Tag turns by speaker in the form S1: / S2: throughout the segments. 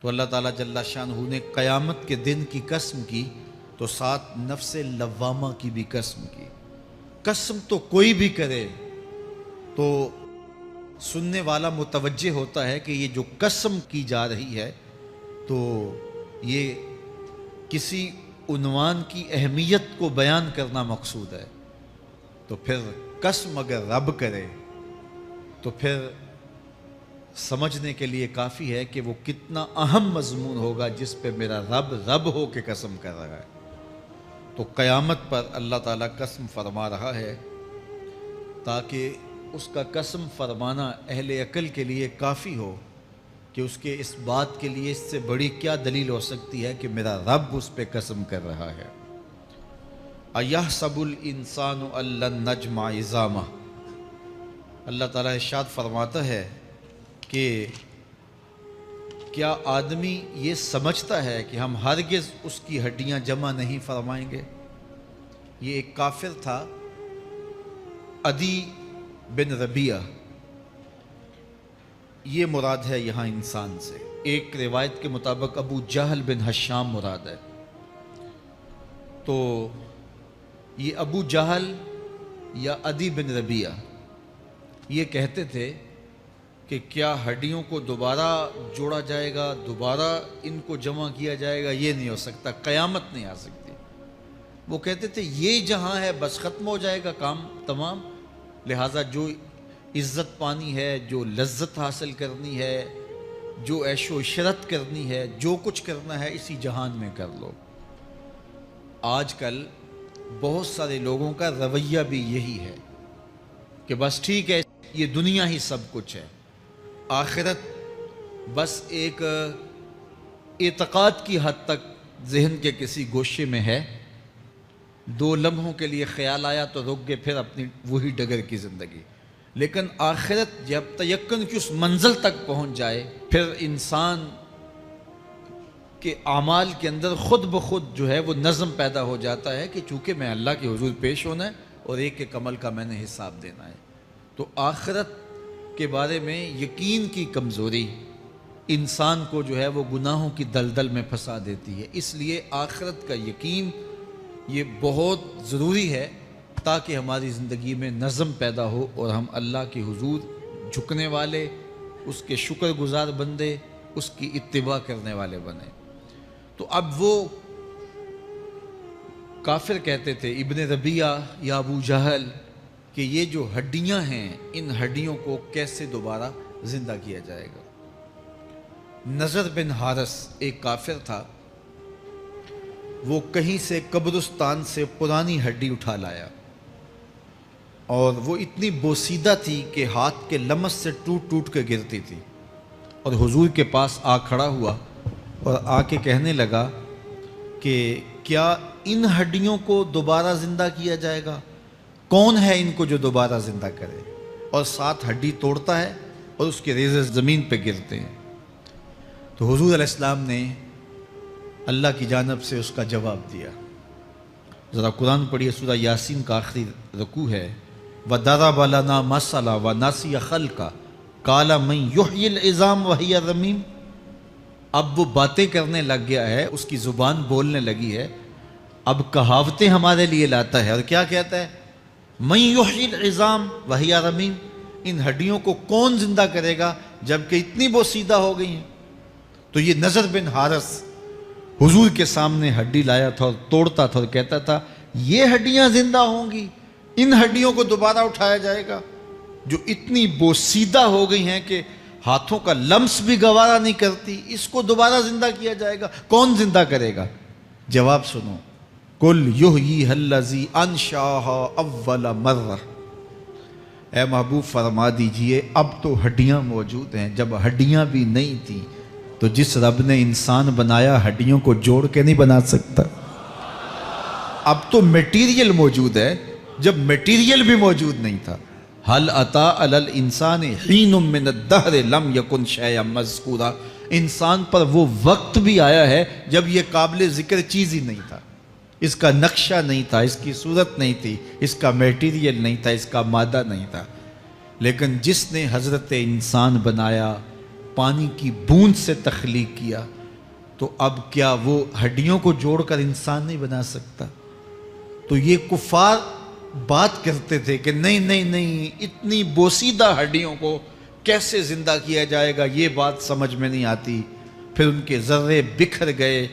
S1: تو اللہ تعالیٰ جل شانہ نے قیامت کے دن کی قسم کی تو ساتھ نفس لوامہ کی بھی قسم کی۔ قسم تو کوئی بھی کرے تو سننے والا متوجہ ہوتا ہے کہ یہ جو قسم کی جا رہی ہے تو یہ کسی عنوان کی اہمیت کو بیان کرنا مقصود ہے، تو پھر قسم اگر رب کرے تو پھر سمجھنے کے لیے کافی ہے کہ وہ کتنا اہم مضمون ہوگا جس پہ میرا رب رب ہو کے قسم کر رہا ہے۔ تو قیامت پر اللہ تعالیٰ قسم فرما رہا ہے تاکہ اس کا قسم فرمانا اہل عقل کے لیے کافی ہو کہ اس کے اس بات کے لیے اس سے بڑی کیا دلیل ہو سکتی ہے کہ میرا رب اس پہ قسم کر رہا ہے۔ اَيَحْسَبُ الْإِنسَانُ أَن لَّن نَّجْمَعَ عِظَامَهُ، اللہ تعالیٰ ارشاد فرماتا ہے کہ کیا آدمی یہ سمجھتا ہے کہ ہم ہرگز اس کی ہڈیاں جمع نہیں فرمائیں گے؟ یہ ایک کافر تھا، عدی بن ربیعہ، یہ مراد ہے یہاں انسان سے۔ ایک روایت کے مطابق ابو جہل بن ہشام مراد ہے۔ تو یہ ابو جہل یا عدی بن ربیعہ یہ کہتے تھے کہ کیا ہڈیوں کو دوبارہ جوڑا جائے گا، دوبارہ ان کو جمع کیا جائے گا؟ یہ نہیں ہو سکتا، قیامت نہیں آ سکتی۔ وہ کہتے تھے یہ جہاں ہے بس ختم ہو جائے گا کام تمام، لہٰذا جو عزت پانی ہے، جو لذت حاصل کرنی ہے، جو عیش و عشرت کرنی ہے، جو کچھ کرنا ہے اسی جہان میں کر لو۔ آج کل بہت سارے لوگوں کا رویہ بھی یہی ہے کہ بس ٹھیک ہے یہ دنیا ہی سب کچھ ہے، آخرت بس ایک اعتقاد کی حد تک ذہن کے کسی گوشے میں ہے، 2 لمحوں کے لیے خیال آیا تو رک گئے، پھر اپنی وہی ڈگر کی زندگی۔ لیکن آخرت جب تیقن کی اس منزل تک پہنچ جائے پھر انسان کے اعمال کے اندر خود بخود جو ہے وہ نظم پیدا ہو جاتا ہے کہ چونکہ میں اللہ کے حضور پیش ہونا ہے اور ایک ایک عمل کا میں نے حساب دینا ہے۔ تو آخرت کے بارے میں یقین کی کمزوری انسان کو جو ہے وہ گناہوں کی دلدل میں پھنسا دیتی ہے، اس لیے آخرت کا یقین یہ بہت ضروری ہے تاکہ ہماری زندگی میں نظم پیدا ہو اور ہم اللہ کے حضور جھکنے والے، اس کے شکر گزار بندے، اس کی اتباع کرنے والے بنیں۔ تو اب وہ کافر کہتے تھے ابن ربیعہ یا ابو جہل کہ یہ جو ہڈیاں ہیں ان ہڈیوں کو کیسے دوبارہ زندہ کیا جائے گا۔ نضر بن حارث ایک کافر تھا، وہ کہیں سے قبرستان سے پرانی ہڈی اٹھا لایا اور وہ اتنی بوسیدہ تھی کہ ہاتھ کے لمس سے ٹوٹ ٹوٹ کے گرتی تھی، اور حضور کے پاس آ کھڑا ہوا اور آ کے کہنے لگا کہ کیا ان ہڈیوں کو دوبارہ زندہ کیا جائے گا؟ کون ہے ان کو جو دوبارہ زندہ کرے؟ اور ساتھ ہڈی توڑتا ہے اور اس کے ریزے زمین پہ گرتے ہیں۔ تو حضور علیہ السلام نے اللہ کی جانب سے اس کا جواب دیا۔ ذرا قرآن پڑھیے، سورہ یاسین کا آخری رکوع ہے، وَضَرَبَ لَنَا مَثَلًا وَنَسِیَ خَلْقَهُ قَالَ مَن يُحْیِی الْعِظَامَ وَهِیَ رَمِیمٌ۔ اب وہ باتیں کرنے لگ گیا ہے، اس کی زبان بولنے لگی ہے، اب کہاوتیں ہمارے لیے لاتا ہے، اور کیا کہتا ہے؟ مَن يُحْیِی الْعِظَامَ وَهِیَ رَمِیمٌ، ان ہڈیوں کو کون زندہ کرے گا جبکہ اتنی بوسیدہ ہو گئی ہیں؟ تو یہ نضر بن حارث حضور کے سامنے ہڈی لایا تھا اور توڑتا تھا اور کہتا تھا یہ ہڈیاں زندہ ہوں گی، ان ہڈیوں کو دوبارہ اٹھایا جائے گا جو اتنی بوسیدہ ہو گئی ہیں کہ ہاتھوں کا لمس بھی گوارا نہیں کرتی، اس کو دوبارہ زندہ کیا جائے گا؟ کون زندہ کرے گا؟ جواب سنو، قُلْ يُحْيِيهَا الَّذِي أَنشَأَهَا أَوَّلَ مَرَّةٍ، اے محبوب فرما دیجئے اب تو ہڈیاں موجود ہیں، جب ہڈیاں بھی نہیں تھیں تو جس رب نے انسان بنایا ہڈیوں کو جوڑ کے نہیں بنا سکتا؟ اب تو میٹیریل موجود ہے، جب میٹیریل بھی موجود نہیں تھا۔ هل أتى على الإنسان حين من الدهر لم يكن شيئا مذكورا، انسان پر وہ وقت بھی آیا ہے جب یہ قابل ذکر چیز ہی نہیں تھا، اس کا نقشہ نہیں تھا، اس کی صورت نہیں تھی، اس کا میٹیریل نہیں تھا، اس کا مادہ نہیں تھا، لیکن جس نے حضرت انسان بنایا پانی کی بوند سے تخلیق کیا، تو اب کیا وہ ہڈیوں کو جوڑ کر انسان نہیں بنا سکتا؟ تو یہ کفار بات کرتے تھے کہ نہیں نہیں نہیں، اتنی بوسیدہ ہڈیوں کو کیسے زندہ کیا جائے گا، یہ بات سمجھ میں نہیں آتی۔ پھر ان کے ذرے بکھر گئے،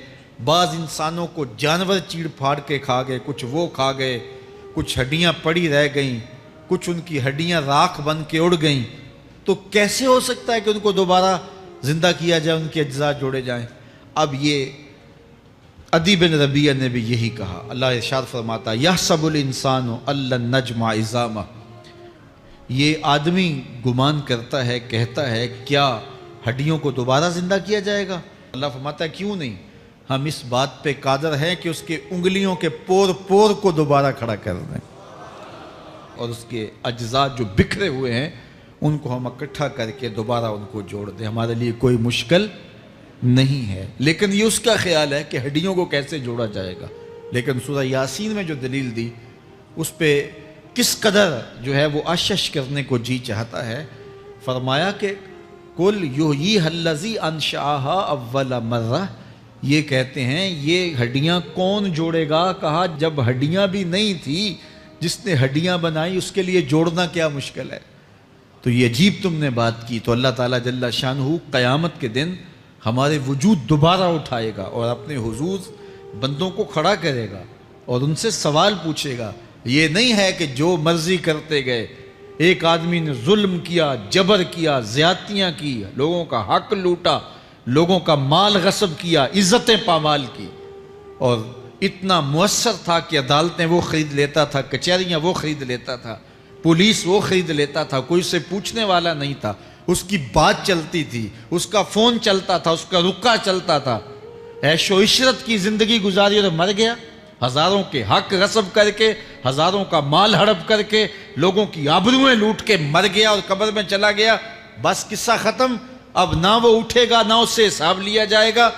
S1: بعض انسانوں کو جانور چیڑ پھاڑ کے کھا گئے، کچھ وہ کھا گئے، کچھ ہڈیاں پڑی رہ گئیں، کچھ ان کی ہڈیاں راکھ بن کے اڑ گئیں۔ تو کیسے ہو سکتا ہے کہ ان کو دوبارہ زندہ کیا جائے، ان کے اجزاء جوڑے جائیں؟ اب یہ عدی بن ربیعہ نے بھی یہی کہا۔ اللہ ارشاد فرماتا یحسب الانسان ان لن نجمع عظامہ، یہ آدمی گمان کرتا ہے، کہتا ہے کیا ہڈیوں کو دوبارہ زندہ کیا جائے گا؟ اللہ فرماتا ہے کیوں نہیں، ہم اس بات پہ قادر ہیں کہ اس کے انگلیوں کے پور پور کو دوبارہ کھڑا کر دیں، اور اس کے اجزاء جو بکھرے ہوئے ہیں ان کو ہم اکٹھا کر کے دوبارہ ان کو جوڑ دیں، ہمارے لیے کوئی مشکل نہیں ہے۔ لیکن یہ اس کا خیال ہے کہ ہڈیوں کو کیسے جوڑا جائے گا، لیکن سورہ یاسین میں جو دلیل دی اس پہ کس قدر جو ہے وہ اشش کرنے کو جی چاہتا ہے۔ فرمایا کہ قل یحییھا الذی انشأھا اول مرہ، یہ کہتے ہیں یہ ہڈیاں کون جوڑے گا؟ کہا جب ہڈیاں بھی نہیں تھی، جس نے ہڈیاں بنائی اس کے لیے جوڑنا کیا مشکل ہے؟ تو یہ عجیب تم نے بات کی۔ تو اللہ تعالیٰ جل شانہ قیامت کے دن ہمارے وجود دوبارہ اٹھائے گا اور اپنے حضور بندوں کو کھڑا کرے گا اور ان سے سوال پوچھے گا۔ یہ نہیں ہے کہ جو مرضی کرتے گئے، ایک آدمی نے ظلم کیا، جبر کیا، زیادتیاں کی، لوگوں کا حق لوٹا، لوگوں کا مال غصب کیا، عزتیں پامال کی، اور اتنا مؤثر تھا کہ عدالتیں وہ خرید لیتا تھا، کچہریاں وہ خرید لیتا تھا، پولیس وہ خرید لیتا تھا، کوئی سے پوچھنے والا نہیں تھا، اس کی بات چلتی تھی، اس کا فون چلتا تھا، اس کا رکا چلتا تھا، عیش و عشرت کی زندگی گزاری اور مر گیا، ہزاروں کے حق غصب کر کے، ہزاروں کا مال ہڑپ کر کے، لوگوں کی آبروئیں لوٹ کے مر گیا اور قبر میں چلا گیا، بس قصہ ختم۔ اب نہ وہ اٹھے گا نہ اس سے حساب لیا جائے گا،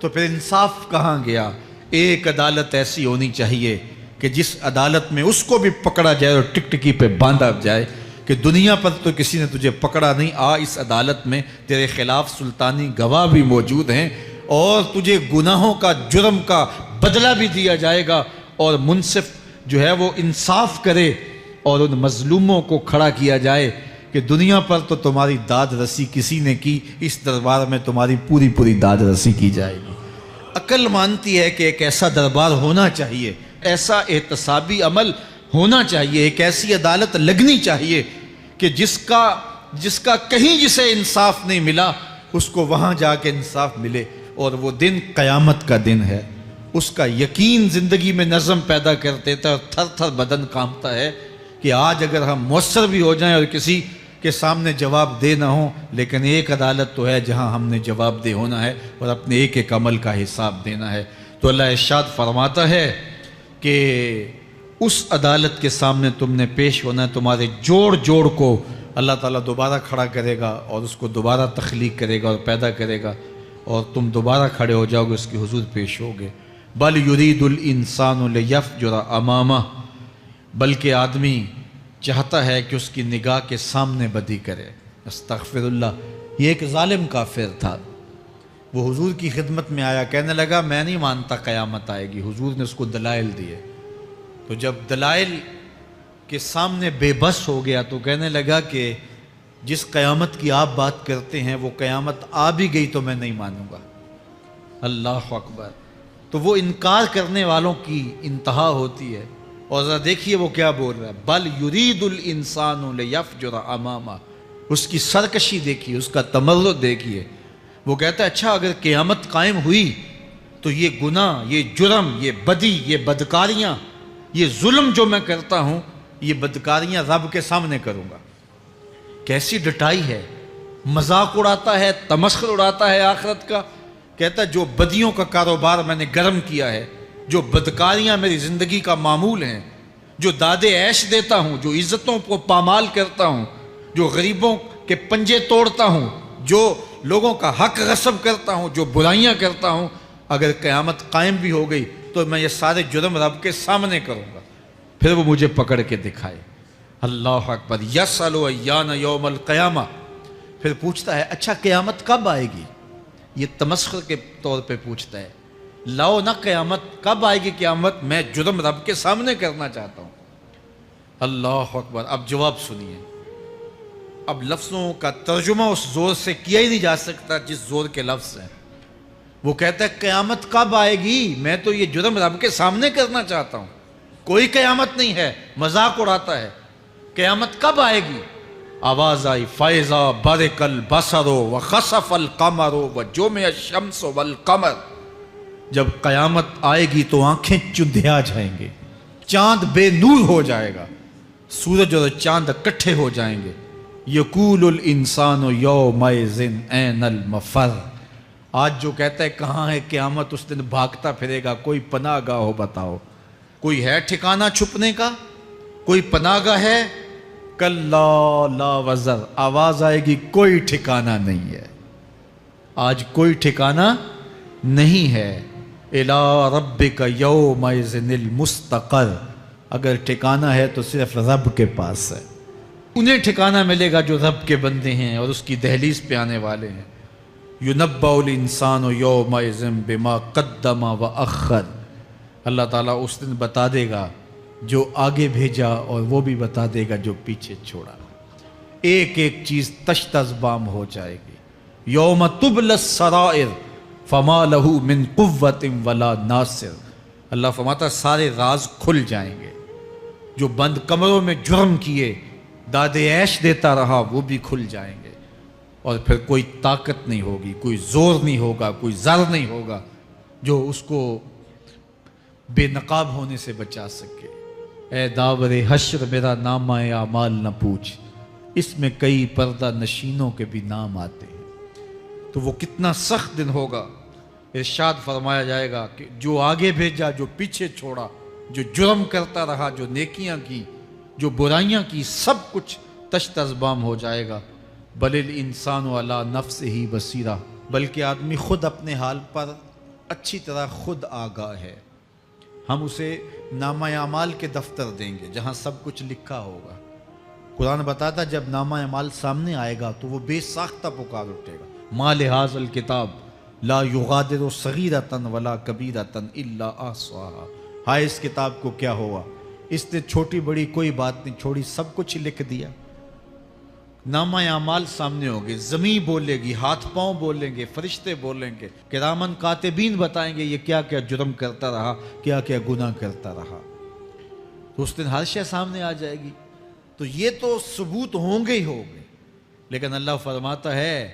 S1: تو پھر انصاف کہاں گیا؟ ایک عدالت ایسی ہونی چاہیے کہ جس عدالت میں اس کو بھی پکڑا جائے اور ٹکٹکی پہ باندھا جائے کہ دنیا پر تو کسی نے تجھے پکڑا نہیں، آ اس عدالت میں تیرے خلاف سلطانی گواہ بھی موجود ہیں اور تجھے گناہوں کا، جرم کا بدلہ بھی دیا جائے گا، اور منصف جو ہے وہ انصاف کرے اور ان مظلوموں کو کھڑا کیا جائے کہ دنیا پر تو تمہاری داد رسی کسی نے کی، اس دربار میں تمہاری پوری پوری داد رسی کی جائے گی۔ عقل مانتی ہے کہ ایک ایسا دربار ہونا چاہیے، ایسا احتسابی عمل ہونا چاہیے، ایک ایسی عدالت لگنی چاہیے کہ جس کا کہیں جسے انصاف نہیں ملا اس کو وہاں جا کے انصاف ملے، اور وہ دن قیامت کا دن ہے۔ اس کا یقین زندگی میں نظم پیدا کر دیتا ہے اور تھر تھر بدن کانپتا ہے کہ آج اگر ہم مؤثر بھی ہو جائیں اور کسی کے سامنے جواب دہ نہ ہوں، لیکن ایک عدالت تو ہے جہاں ہم نے جواب دہ ہونا ہے اور اپنے ایک ایک عمل کا حساب دینا ہے۔ تو اللہ ارشاد فرماتا ہے کہ اس عدالت کے سامنے تم نے پیش ہونا ہے، تمہارے جوڑ جوڑ کو اللہ تعالیٰ دوبارہ کھڑا کرے گا اور اس کو دوبارہ تخلیق کرے گا اور پیدا کرے گا، اور تم دوبارہ کھڑے ہو جاؤ گے، اس کی حضور پیش ہوگے۔ بل یرید الانسان لیفجر امامہ، بلکہ آدمی چاہتا ہے کہ اس کی نگاہ کے سامنے بدی کرے۔ استغفر اللہ۔ یہ ایک ظالم کافر تھا، وہ حضور کی خدمت میں آیا، کہنے لگا میں نہیں مانتا قیامت آئے گی۔ حضور نے اس کو دلائل دیے، تو جب دلائل کے سامنے بے بس ہو گیا تو کہنے لگا کہ جس قیامت کی آپ بات کرتے ہیں وہ قیامت آ بھی گئی تو میں نہیں مانوں گا۔ اللہ اکبر۔ تو وہ انکار کرنے والوں کی انتہا ہوتی ہے، اور ذرا دیکھیے وہ کیا بول رہا ہے، بل یرید الانسان لیفجر امامہ۔ اس کی سرکشی دیکھیے، اس کا تمرد دیکھیے۔ وہ کہتا ہے اچھا اگر قیامت قائم ہوئی تو یہ گناہ، یہ جرم، یہ بدی، یہ بدکاریاں، یہ ظلم جو میں کرتا ہوں، یہ بدکاریاں رب کے سامنے کروں گا۔ کیسی ڈٹائی ہے، مذاق اڑاتا ہے، تمسخر اڑاتا ہے آخرت کا۔ کہتا ہے جو بدیوں کا کاروبار میں نے گرم کیا ہے، جو بدکاریاں میری زندگی کا معمول ہیں، جو دادے عیش دیتا ہوں، جو عزتوں کو پامال کرتا ہوں، جو غریبوں کے پنجے توڑتا ہوں، جو لوگوں کا حق غصب کرتا ہوں، جو برائیاں کرتا ہوں، اگر قیامت قائم بھی ہو گئی تو میں یہ سارے جرم رب کے سامنے کروں گا، پھر وہ مجھے پکڑ کے دکھائے۔ اللہ اکبر۔ یسأل ایان یوم القیامہ، پھر پوچھتا ہے اچھا قیامت کب آئے گی؟ یہ تمسخر کے طور پہ پوچھتا ہے، لاؤ نہ قیامت، کب آئے گی قیامت، میں جرم رب کے سامنے کرنا چاہتا ہوں۔ اللہ اکبر۔ اب جواب سنیے، اب لفظوں کا ترجمہ اس زور سے کیا ہی نہیں جا سکتا جس زور کے لفظ ہیں۔ وہ کہتا ہے قیامت کب آئے گی، میں تو یہ جرم رب کے سامنے کرنا چاہتا ہوں، کوئی قیامت نہیں ہے، مذاق اڑاتا ہے، قیامت کب آئے گی؟ آواز آئی فَإِذَا بَرِقَ الْبَصَرُ وَخَسَفَ الْقَمَرُ وَجُمِعَ الشَّمْسُ وَالْقَمَرُ۔ جب قیامت آئے گی تو آنکھیں چندھیا جائیں گے، چاند بے نور ہو جائے گا، سورج اور چاند اکٹھے ہو جائیں گے۔ یقول الانسان یومئذ این المفر۔ آج جو کہتا ہے کہاں ہے قیامت، اس دن بھاگتا پھرے گا، کوئی پناہ گاہ ہو بتاؤ، کوئی ہے ٹھکانہ چھپنے کا، کوئی پناہ گاہ ہے؟ کلا لا وزر، آواز آئے گی کوئی ٹھکانہ نہیں ہے، آج کوئی ٹھکانہ نہیں ہے۔ الی ربک یومئذ المستقر، اگر ٹھکانہ ہے تو صرف رب کے پاس ہے، انہیں ٹھکانہ ملے گا جو رب کے بندے ہیں اور اس کی دہلیز پہ آنے والے ہیں۔ یُنَبَّأُ الْإِنسَانُ یومئذ بما قدم وأخر، اللہ تعالیٰ اس دن بتا دے گا جو آگے بھیجا اور وہ بھی بتا دے گا جو پیچھے چھوڑا، ایک ایک چیز تشت ازبام ہو جائے گی۔ یوم تبلی السرائر فما لہ من قوت ولا ناصر، اللہ فرماتا سارے راز کھل جائیں گے، جو بند کمروں میں جرم کیے داد عیش دیتا رہا وہ بھی کھل جائیں گے، اور پھر کوئی طاقت نہیں ہوگی، کوئی زور نہیں ہوگا، کوئی زر نہیں ہوگا جو اس کو بے نقاب ہونے سے بچا سکے۔ اے داور حشر میرا نامہ اعمال نہ پوچھ، اس میں کئی پردہ نشینوں کے بھی نام آتے ہیں۔ تو وہ کتنا سخت دن ہوگا، ارشاد فرمایا جائے گا کہ جو آگے بھیجا، جو پیچھے چھوڑا، جو جرم کرتا رہا، جو نیکیاں کی، جو برائیاں کی، سب کچھ تشت ازبام ہو جائے گا۔ بل الانسان علی نفسہ بصیرہ، بلکہ آدمی خود اپنے حال پر اچھی طرح خود آگاہ ہے۔ ہم اسے نامہ اعمال کے دفتر دیں گے جہاں سب کچھ لکھا ہوگا۔ قرآن بتاتا جب نامہ اعمال سامنے آئے گا تو وہ بے ساختہ پکار اٹھے گا، ما لہذا الکتاب لا یغادر صغیرۃ ولا کبیرۃ الا احصاها، ہائے اس کتاب کو کیا ہوا، اس نے چھوٹی بڑی کوئی بات نہیں چھوڑی، سب کچھ لکھ دیا۔ نامہ اعمال سامنے ہوگے، زمین بولے گی، ہاتھ پاؤں بولیں گے، فرشتے بولیں گے، کرامن کاتبین بتائیں گے یہ کیا کیا جرم کرتا رہا، کیا کیا گناہ کرتا رہا۔ تو اس دن ہر شے سامنے آ جائے گی، تو یہ تو ثبوت ہوں گے ہی ہوں گے، لیکن اللہ فرماتا ہے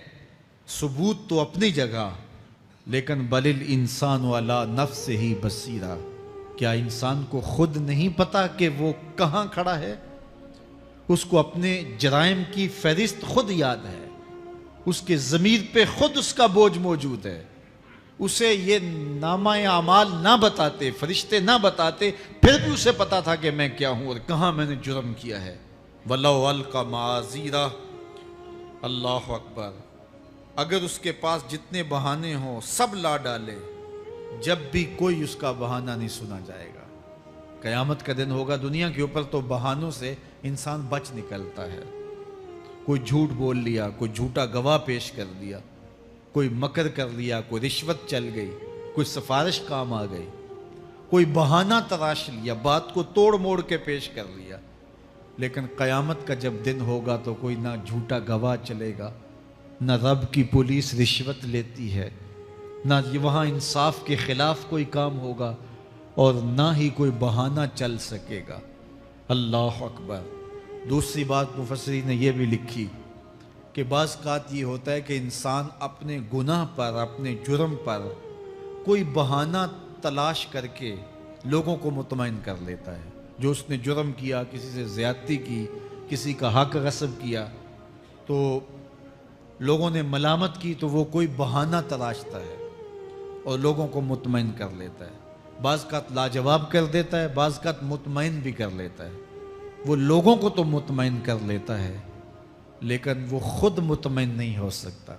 S1: ثبوت تو اپنی جگہ، لیکن بل الانسان علی نفسہ بصیرہ، کیا انسان کو خود نہیں پتا کہ وہ کہاں کھڑا ہے؟ اس کو اپنے جرائم کی فہرست خود یاد ہے، اس کے ضمیر پہ خود اس کا بوجھ موجود ہے، اسے یہ نامہ اعمال نہ بتاتے، فرشتے نہ بتاتے، پھر بھی اسے پتا تھا کہ میں کیا ہوں اور کہاں میں نے جرم کیا ہے۔ وَلَوْ أَلْقَى مَعَاذِيرَهُ، اللہ اکبر، اگر اس کے پاس جتنے بہانے ہوں سب لا ڈالے، جب بھی کوئی اس کا بہانہ نہیں سنا جائے گا۔ قیامت کا دن ہوگا، دنیا کے اوپر تو بہانوں سے انسان بچ نکلتا ہے، کوئی جھوٹ بول لیا، کوئی جھوٹا گواہ پیش کر دیا، کوئی مکر کر لیا، کوئی رشوت چل گئی، کوئی سفارش کام آ گئی، کوئی بہانہ تراش لیا، بات کو توڑ موڑ کے پیش کر لیا۔ لیکن قیامت کا جب دن ہوگا تو کوئی نہ جھوٹا گواہ چلے گا، نہ رب کی پولیس رشوت لیتی ہے، نہ وہاں انصاف کے خلاف کوئی کام ہوگا، اور نہ ہی کوئی بہانہ چل سکے گا۔ اللہ اکبر۔ دوسری بات مفسرین نے یہ بھی لکھی کہ بعض اوقات یہ ہوتا ہے کہ انسان اپنے گناہ پر، اپنے جرم پر کوئی بہانہ تلاش کر کے لوگوں کو مطمئن کر لیتا ہے۔ جو اس نے جرم کیا، کسی سے زیادتی کی، کسی کا حق غصب کیا، تو لوگوں نے ملامت کی تو وہ کوئی بہانہ تلاشتا ہے اور لوگوں کو مطمئن کر لیتا ہے۔ بعض اوقات لاجواب کر دیتا ہے، بعض اوقات مطمئن بھی کر لیتا ہے۔ وہ لوگوں کو تو مطمئن کر لیتا ہے لیکن وہ خود مطمئن نہیں ہو سکتا۔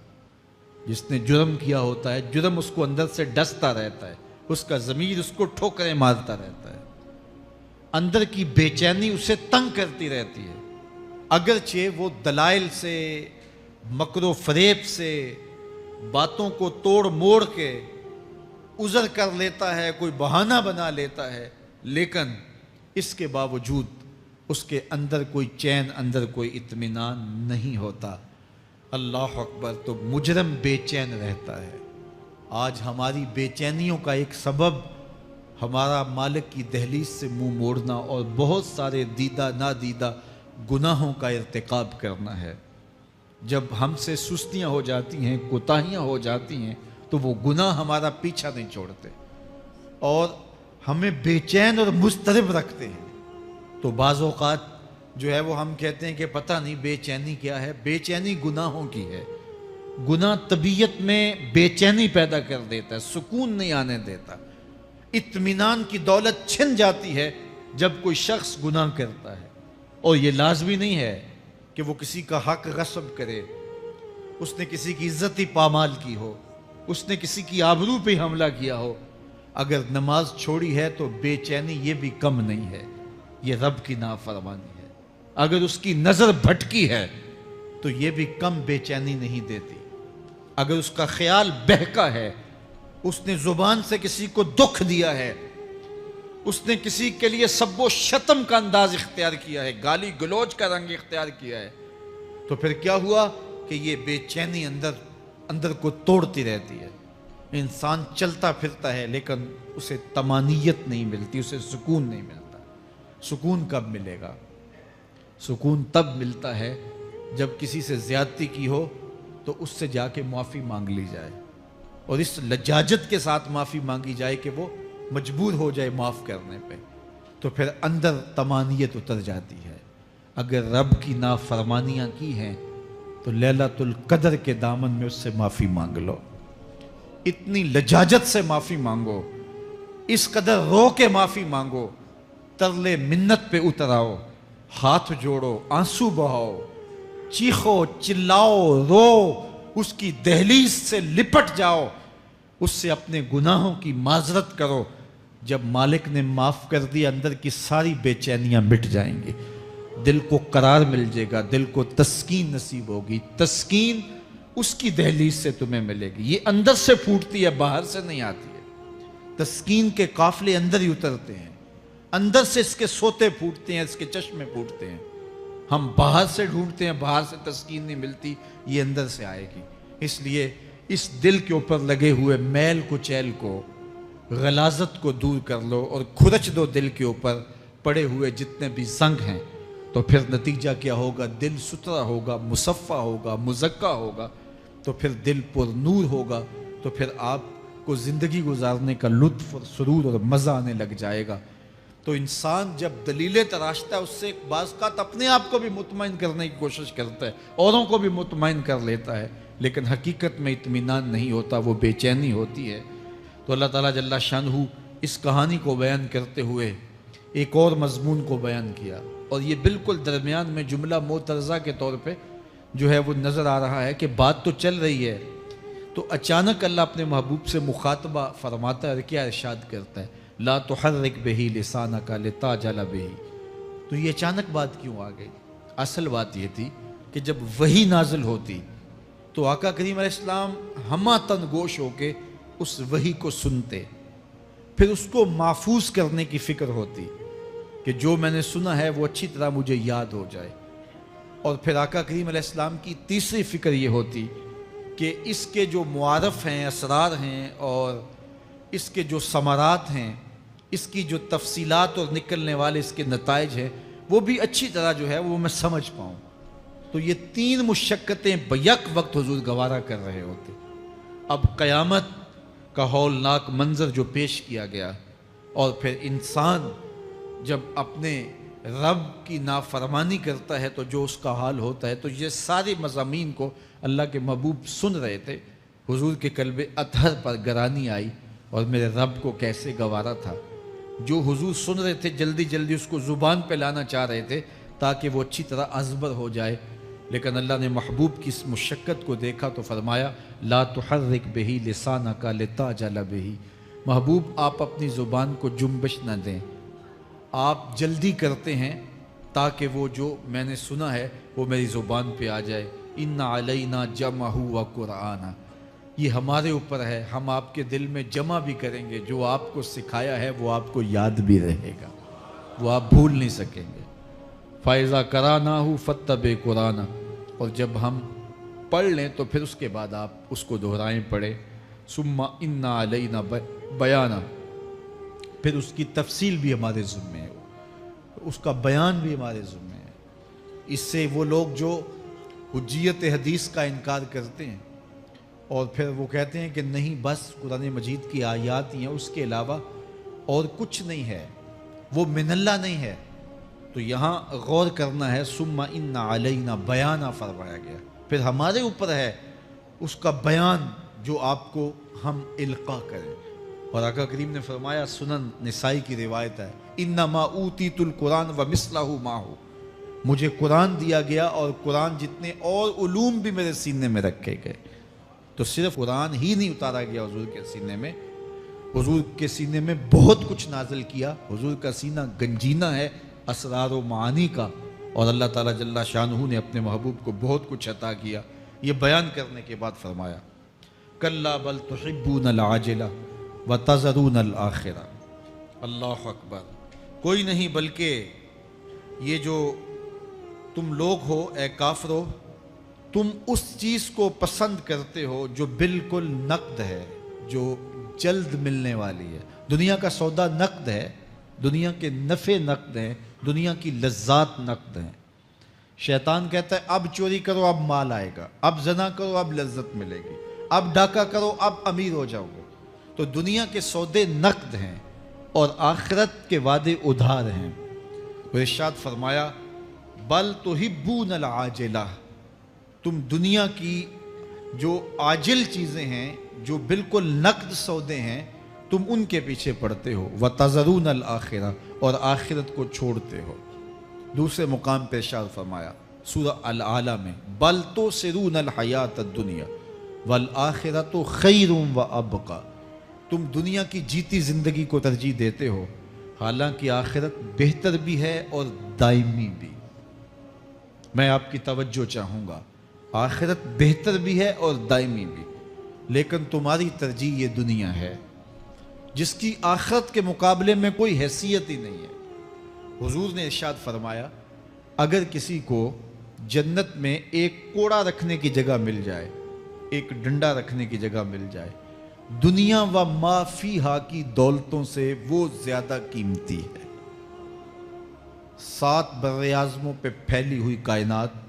S1: جس نے جرم کیا ہوتا ہے، جرم اس کو اندر سے ڈستا رہتا ہے، اس کا ضمیر اس کو ٹھوکریں مارتا رہتا ہے، اندر کی بے چینی اسے تنگ کرتی رہتی ہے، اگرچہ وہ دلائل سے، مکر و فریب سے باتوں کو توڑ موڑ کے عذر کر لیتا ہے، کوئی بہانہ بنا لیتا ہے، لیکن اس کے باوجود اس کے اندر کوئی چین، اندر کوئی اطمینان نہیں ہوتا۔ اللہ اکبر! تو مجرم بے چین رہتا ہے۔ آج ہماری بے چینیوں کا ایک سبب ہمارا مالک کی دہلیز سے منہ موڑنا اور بہت سارے دیدہ نادیدہ گناہوں کا ارتکاب کرنا ہے۔ جب ہم سے سستیاں ہو جاتی ہیں، کوتاہیاں ہو جاتی ہیں، تو وہ گناہ ہمارا پیچھا نہیں چھوڑتے اور ہمیں بے چین اور مضطرب رکھتے ہیں۔ تو بعض اوقات جو ہے وہ ہم کہتے ہیں کہ پتہ نہیں بے چینی کیا ہے۔ بے چینی گناہوں کی ہے۔ گناہ طبیعت میں بے چینی پیدا کر دیتا ہے، سکون نہیں آنے دیتا۔ اطمینان کی دولت چھن جاتی ہے جب کوئی شخص گناہ کرتا ہے، اور یہ لازمی نہیں ہے کہ وہ کسی کا حق غصب کرے، اس نے کسی کی عزت ہی پامال کی ہو، اس نے کسی کی آبرو پہ حملہ کیا ہو۔ اگر نماز چھوڑی ہے تو بے چینی یہ بھی کم نہیں ہے، یہ رب کی نافرمانی ہے۔ اگر اس کی نظر بھٹکی ہے تو یہ بھی کم بے چینی نہیں دیتی۔ اگر اس کا خیال بہکا ہے، اس نے زبان سے کسی کو دکھ دیا ہے، اس نے کسی کے لیے سب و شتم کا انداز اختیار کیا ہے، گالی گلوچ کا رنگ اختیار کیا ہے، تو پھر کیا ہوا کہ یہ بے چینی اندر کو توڑتی رہتی ہے۔ انسان چلتا پھرتا ہے لیکن اسے طمانیت نہیں ملتی، اسے سکون نہیں ملتا۔ سکون کب ملے گا؟ سکون تب ملتا ہے جب کسی سے زیادتی کی ہو تو اس سے جا کے معافی مانگ لی جائے، اور اس لجاجت کے ساتھ معافی مانگی جائے کہ وہ مجبور ہو جائے معاف کرنے پہ، تو پھر اندر طمانیت اتر جاتی ہے۔ اگر رب کی نافرمانیاں کی ہیں تو لیلۃ القدر کے دامن میں اس سے معافی مانگ لو، اتنی لجاجت سے معافی مانگو، اس قدر رو کے معافی مانگو، ترلے منت پہ اتر آؤ، ہاتھ جوڑو، آنسو بہاؤ، چیخو، چلاؤ، رو، اس کی دہلیز سے لپٹ جاؤ، اس سے اپنے گناہوں کی معذرت کرو۔ جب مالک نے معاف کر دیا، اندر کی ساری بے چینیاں مٹ جائیں گی، دل کو قرار مل جائے گا، دل کو تسکین نصیب ہوگی۔ تسکین اس کی دہلیز سے تمہیں ملے گی، یہ اندر سے پھوٹتی ہے، باہر سے نہیں آتی ہے۔ تسکین کے قافلے اندر ہی اترتے ہیں، اندر سے اس کے سوتے پھوٹتے ہیں، اس کے چشمے پھوٹتے ہیں۔ ہم باہر سے ڈھونڈتے ہیں، باہر سے تسکین نہیں ملتی، یہ اندر سے آئے گی۔ اس لیے اس دل کے اوپر لگے ہوئے میل کچیل کو، غلاظت کو دور کر لو اور کھرچ دو دل کے اوپر پڑے ہوئے جتنے بھی زنگ ہیں، تو پھر نتیجہ کیا ہوگا؟ دل ستھرا ہوگا، مصفا ہوگا، مزکا ہوگا، تو پھر دل پر نور ہوگا، تو پھر آپ کو زندگی گزارنے کا لطف اور سرور اور مزہ آنے لگ جائے گا۔ تو انسان جب دلیلیں تراشتا ہے، اس سے بعض اوقات اپنے آپ کو بھی مطمئن کرنے کی کوشش کرتا ہے، اوروں کو بھی مطمئن کر لیتا ہے، لیکن حقیقت میں اطمینان نہیں ہوتا، وہ بے چینی ہوتی ہے۔ تو اللہ تعالیٰ جل شانہ اس کہانی کو بیان کرتے ہوئے ایک اور مضمون کو بیان کیا، اور یہ بالکل درمیان میں جملہ معترضہ کے طور پہ جو ہے وہ نظر آ رہا ہے کہ بات تو چل رہی ہے، تو اچانک اللہ اپنے محبوب سے مخاطبہ فرماتا ہے اور کیا ارشاد کرتا ہے؟ لا تحرک بہ لسانک لتعجل بہ۔ تو یہ اچانک بات کیوں آ گئی؟ اصل بات یہ تھی کہ جب وحی نازل ہوتی تو آقا کریم علیہ السلام ہمہ تن گوش ہو کے اس وحی کو سنتے، پھر اس کو محفوظ کرنے کی فکر ہوتی کہ جو میں نے سنا ہے وہ اچھی طرح مجھے یاد ہو جائے، اور پھر آقا کریم علیہ السلام کی تیسری فکر یہ ہوتی کہ اس کے جو معارف ہیں، اسرار ہیں، اور اس کے جو ثمرات ہیں، اس کی جو تفصیلات اور نکلنے والے اس کے نتائج ہیں، وہ بھی اچھی طرح جو ہے وہ میں سمجھ پاؤں۔ تو یہ تین مشقتیں بیک وقت حضور گوارا کر رہے ہوتے۔ اب قیامت کا ہولناک منظر جو پیش کیا گیا، اور پھر انسان جب اپنے رب کی نافرمانی کرتا ہے تو جو اس کا حال ہوتا ہے، تو یہ سارے مضامین کو اللہ کے محبوب سن رہے تھے۔ حضور کے قلب اطہر پر گرانی آئی، اور میرے رب کو کیسے گوارا تھا۔ جو حضور سن رہے تھے جلدی جلدی اس کو زبان پہ لانا چاہ رہے تھے تاکہ وہ اچھی طرح ازبر ہو جائے، لیکن اللہ نے محبوب کی اس مشقت کو دیکھا تو فرمایا لا تحرک بہ لسانک لتعجل بہ۔ محبوب آپ اپنی زبان کو جنبش نہ دیں، آپ جلدی کرتے ہیں تاکہ وہ جو میں نے سنا ہے وہ میری زبان پہ آ جائے، ان علینا جمعہ و قرآن، یہ ہمارے اوپر ہے، ہم آپ کے دل میں جمع بھی کریں گے، جو آپ کو سکھایا ہے وہ آپ کو یاد بھی رہے گا، وہ آپ بھول نہیں سکیں گے۔ فَإِذَا قَرَأْنَاهُ فَاتَّبِعْ قُرْآنَ، اور جب ہم پڑھ لیں تو پھر اس کے بعد آپ اس کو دہرائیں پڑھیں۔ ثُمَّ إِنَّ عَلَيْنَا بَيَانًا، پھر اس کی تفصیل بھی ہمارے ذمہ ہے، اس کا بیان بھی ہمارے ذمہ ہے۔ اس سے وہ لوگ جو حجیت حدیث کا انکار کرتے ہیں اور پھر وہ کہتے ہیں کہ نہیں بس قرآن مجید کی آیات ہی ہیں، اس کے علاوہ اور کچھ نہیں ہے، وہ من اللہ نہیں ہے، تو یہاں غور کرنا ہے۔ ثم ان علینا بیانہ فرمایا گیا، پھر ہمارے اوپر ہے اس کا بیان جو آپ کو ہم القاء کریں۔ اور آقا کریم نے فرمایا، سنن نسائی کی روایت ہے، انما اوتیت القرآن ومثلہ معہ، مجھے قرآن دیا گیا اور قرآن جتنے اور علوم بھی میرے سینے میں رکھے گئے۔ تو صرف قرآن ہی نہیں اتارا گیا حضور کے سینے میں، حضور کے سینے میں بہت کچھ نازل کیا۔ حضور کا سینہ گنجینہ ہے اسرار و معانی کا، اور اللہ تعالیٰ جل شانہ نے اپنے محبوب کو بہت کچھ عطا کیا۔ یہ بیان کرنے کے بعد فرمایا، کلا بل تحبون العاجلہ وتذرون الآخرہ۔ اللہ اکبر، کوئی نہیں بلکہ یہ جو تم لوگ ہو اے کافرو، تم اس چیز کو پسند کرتے ہو جو بالکل نقد ہے، جو جلد ملنے والی ہے۔ دنیا کا سودا نقد ہے، دنیا کے نفع نقد ہیں، دنیا کی لذات نقد ہیں۔ شیطان کہتا ہے اب چوری کرو اب مال آئے گا، اب زنا کرو اب لذت ملے گی، اب ڈاکہ کرو اب امیر ہو جاؤ گے۔ تو دنیا کے سودے نقد ہیں اور آخرت کے وعدے ادھار ہیں۔ وہ ارشاد فرمایا، بل تحبون العاجلہ، تم دنیا کی جو عاجل چیزیں ہیں، جو بالکل نقد سودے ہیں، تم ان کے پیچھے پڑتے ہو، وتذرون الآخرہ، اور آخرت کو چھوڑتے ہو۔ دوسرے مقام پہ ارشاد فرمایا سورہ الاعلیٰ میں، بل تؤثرون الحیات الدنیا والآخرۃ خیر وابقی، تم دنیا کی جیتی زندگی کو ترجیح دیتے ہو، حالانکہ آخرت بہتر بھی ہے اور دائمی بھی۔ میں آپ کی توجہ چاہوں گا، آخرت بہتر بھی ہے اور دائمی بھی، لیکن تمہاری ترجیح یہ دنیا ہے جس کی آخرت کے مقابلے میں کوئی حیثیت ہی نہیں ہے۔ حضور نے ارشاد فرمایا، اگر کسی کو جنت میں ایک کوڑا رکھنے کی جگہ مل جائے، ایک ڈنڈا رکھنے کی جگہ مل جائے، دنیا و ما فیہا کی دولتوں سے وہ زیادہ قیمتی ہے۔ 7 براعظموں پہ پھیلی ہوئی کائنات،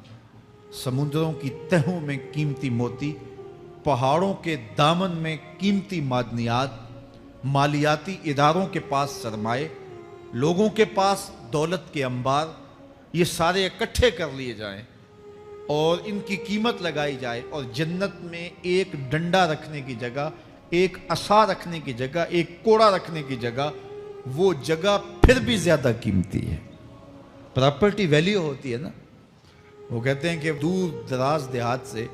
S1: سمندروں کی تہوں میں قیمتی موتی، پہاڑوں کے دامن میں قیمتی معدنیات، مالیاتی اداروں کے پاس سرمائے، لوگوں کے پاس دولت کے انبار، یہ سارے اکٹھے کر لیے جائیں اور ان کی قیمت لگائی جائے، اور جنت میں ایک ڈنڈا رکھنے کی جگہ، ایک عصا رکھنے کی جگہ، ایک کوڑا رکھنے کی جگہ، وہ جگہ پھر بھی زیادہ قیمتی ہے۔ پراپرٹی ویلیو ہوتی ہے نا، وہ کہتے ہیں کہ دور دراز دیہات سے